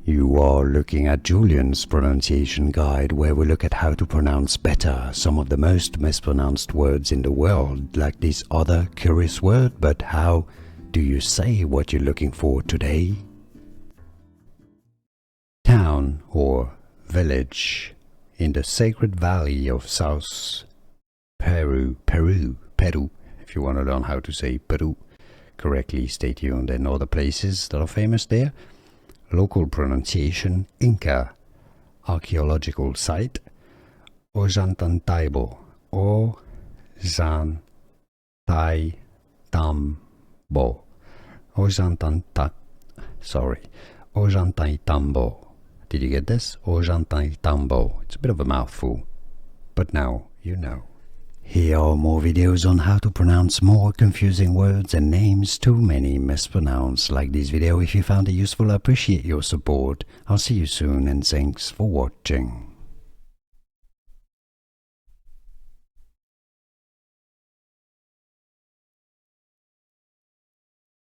You are looking at Julian's pronunciation guide, where we look at how to pronounce better some of the most mispronounced words in the world, like this other curious word. But how do you say what you're looking for today? Town or village in the sacred valley of South Peru, if you want to learn how to say Peru correctly, stay tuned. And other places that are famous there. Local pronunciation: Inca archaeological site, Ollantaytambo, Ollantaytambo, Ollantaytambo. Did you get this? Ollantaytambo. It's a bit of a mouthful, but now you know. Here are more videos on how to pronounce more confusing words and names too many mispronounced. Like this video if you found it useful. I appreciate your support. I'll see you soon and thanks for watching.